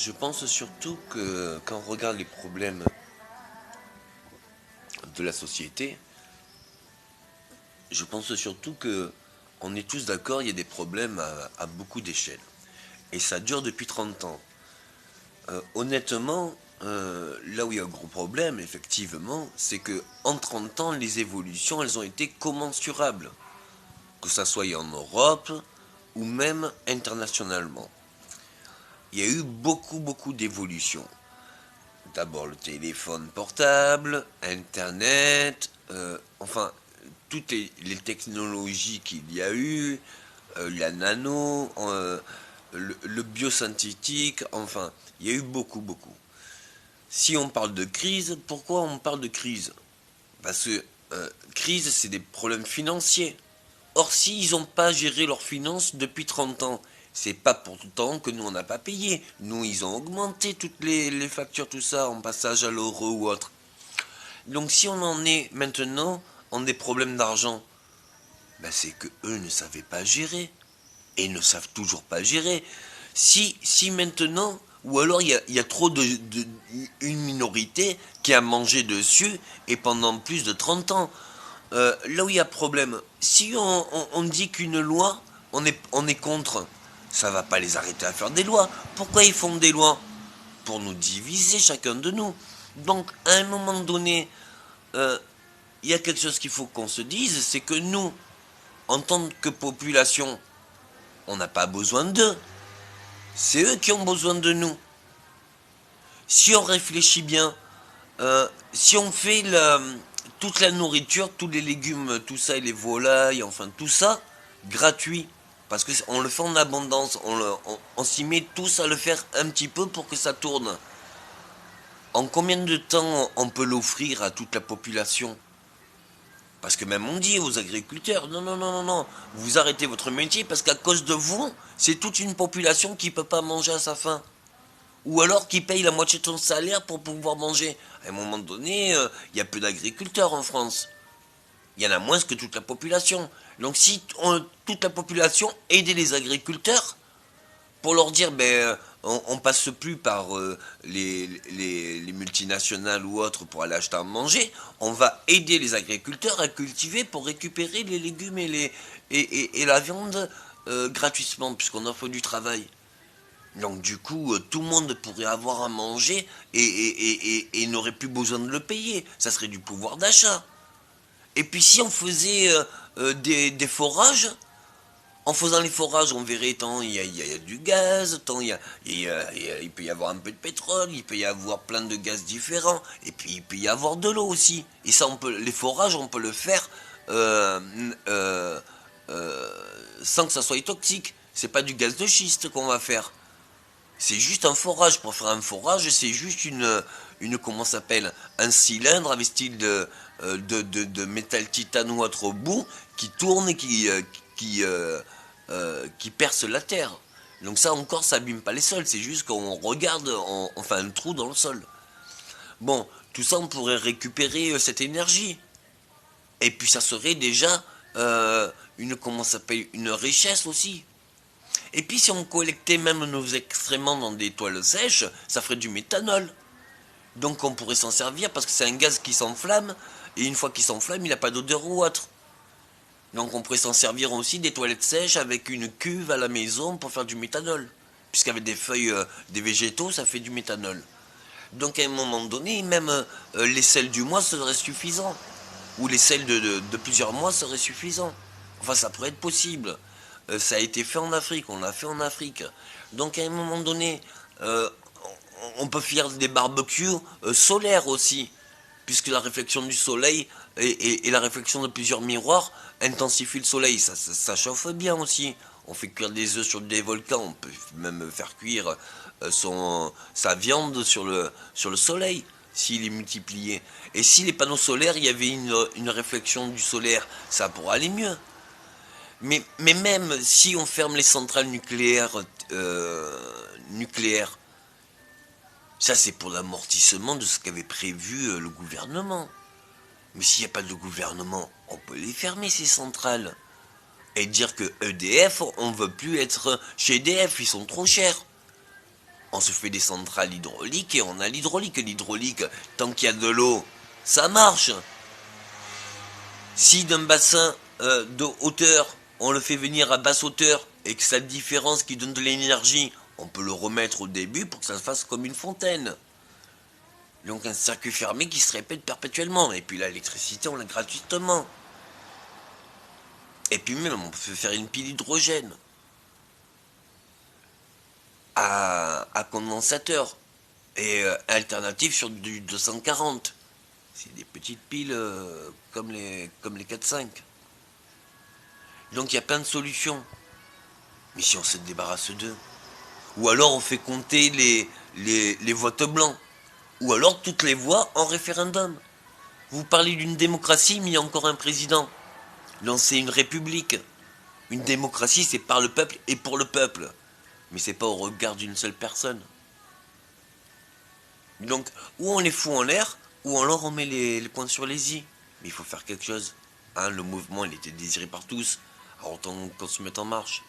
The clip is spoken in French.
Je pense surtout que quand on regarde les problèmes de la société, je pense surtout que on est tous d'accord, il y a des problèmes à beaucoup d'échelles. Et ça dure depuis 30 ans. Honnêtement, là où il y a un gros problème, effectivement, c'est que en 30 ans, les évolutions, elles ont été commensurables. Que ça soit en Europe ou même internationalement. Il y a eu beaucoup d'évolutions. D'abord le téléphone portable, Internet, enfin, toutes les technologies qu'il y a eu, la nano, le biosynthétique, enfin, il y a eu beaucoup. Si on parle de crise, pourquoi on parle de crise? Parce que crise, c'est des problèmes financiers. Or, s'ils n'ont pas géré leurs finances depuis 30 ans, c'est pas pour autant que nous, on n'a pas payé. Nous, ils ont augmenté toutes les factures, tout ça, en passage à l'euro ou autre. Donc, si on en est maintenant en des problèmes d'argent, ben, c'est que eux ne savaient pas gérer. Et ne savent toujours pas gérer. Si maintenant, ou alors il y a trop une minorité qui a mangé dessus et pendant plus de 30 ans. Là où il y a problème, si on dit qu'une loi, on est contre, ça va pas les arrêter à faire des lois. Pourquoi ils font des lois? Pour nous diviser chacun de nous. Donc à un moment donné, il y a quelque chose qu'il faut qu'on se dise, c'est que nous, en tant que population, on n'a pas besoin d'eux. C'est eux qui ont besoin de nous. Si on réfléchit bien, si on fait toute la nourriture, tous les légumes, tout ça, et les volailles, enfin tout ça, gratuit, parce qu'on le fait en abondance, on s'y met tous à le faire un petit peu pour que ça tourne. En combien de temps on peut l'offrir à toute la population? Parce que même on dit aux agriculteurs, non, vous arrêtez votre métier parce qu'à cause de vous, c'est toute une population qui ne peut pas manger à sa faim. Ou alors qui paye la moitié de son salaire pour pouvoir manger. À un moment donné, il y a peu d'agriculteurs en France. Il y en a moins que toute la population. Donc si toute la population aidait les agriculteurs pour leur dire, ben, on passe plus par les multinationales ou autres pour aller acheter à manger, on va aider les agriculteurs à cultiver pour récupérer les légumes et la viande gratuitement, puisqu'on offre du travail. Donc du coup, tout le monde pourrait avoir à manger et n'aurait plus besoin de le payer. Ça serait du pouvoir d'achat. Et puis si on faisait des forages, en faisant les forages, on verrait tant il y a du gaz, tant il peut y avoir un peu de pétrole, il peut y avoir plein de gaz différents, et puis il peut y avoir de l'eau aussi. Et ça, les forages, on peut le faire euh, euh, euh, sans que ça soit toxique. C'est pas du gaz de schiste qu'on va faire. C'est juste un forage. Pour faire un forage, c'est juste comment ça s'appelle, un cylindre avec style de métal titane ou autre au bout qui tourne et qui perce la terre. Donc ça encore, ça abîme pas les sols. C'est juste qu'on regarde, on fait un trou dans le sol. Bon, tout ça, on pourrait récupérer cette énergie. Et puis ça serait déjà comment ça s'appelle, une richesse aussi. Et puis si on collectait même nos excréments dans des toiles sèches, ça ferait du méthanol. Donc on pourrait s'en servir parce que c'est un gaz qui s'enflamme, et une fois qu'il s'enflamme, il n'a pas d'odeur ou autre. Donc on pourrait s'en servir aussi des toilettes sèches avec une cuve à la maison pour faire du méthanol. Puisqu'avec des feuilles, des végétaux, ça fait du méthanol. Donc à un moment donné, même les sels du mois seraient suffisants. Ou les sels de plusieurs mois seraient suffisants. Enfin, ça pourrait être possible. Ça a été fait en Afrique, on l'a fait en Afrique. Donc à un moment donné, on peut faire des barbecues solaires aussi, puisque la réflexion du soleil et la réflexion de plusieurs miroirs intensifie le soleil. Ça chauffe bien aussi. On fait cuire des œufs sur des volcans, on peut même faire cuire sa viande sur le soleil, s'il est multiplié. Et si les panneaux solaires, il y avait une réflexion du solaire, ça pourrait aller mieux. Mais même si on ferme les centrales nucléaires, ça c'est pour l'amortissement de ce qu'avait prévu le gouvernement. Mais s'il n'y a pas de gouvernement, on peut les fermer ces centrales. Et dire que EDF, on ne veut plus être chez EDF, ils sont trop chers. On se fait des centrales hydrauliques et on a l'hydraulique. L'hydraulique, tant qu'il y a de l'eau, ça marche. Si d'un bassin de hauteur, on le fait venir à basse hauteur et que cette différence qui donne de l'énergie, on peut le remettre au début pour que ça se fasse comme une fontaine. Donc un circuit fermé qui se répète perpétuellement. Et puis l'électricité, on l'a gratuitement. Et puis même, on peut faire une pile hydrogène à condensateur. Et alternative sur du 240. C'est des petites piles comme les 4-5. Donc il y a plein de solutions. Mais si on se débarrasse d'eux. Ou alors on fait compter les votes blancs. Ou alors toutes les voix en référendum. Vous parlez d'une démocratie, mais il y a encore un président. Lancer une république. Une démocratie, c'est par le peuple et pour le peuple. Mais c'est pas au regard d'une seule personne. Donc, ou on les fout en l'air, ou alors on met les points sur les i. Mais il faut faire quelque chose. Hein, le mouvement, il était désiré par tous. Alors autant qu'on se mette en marche.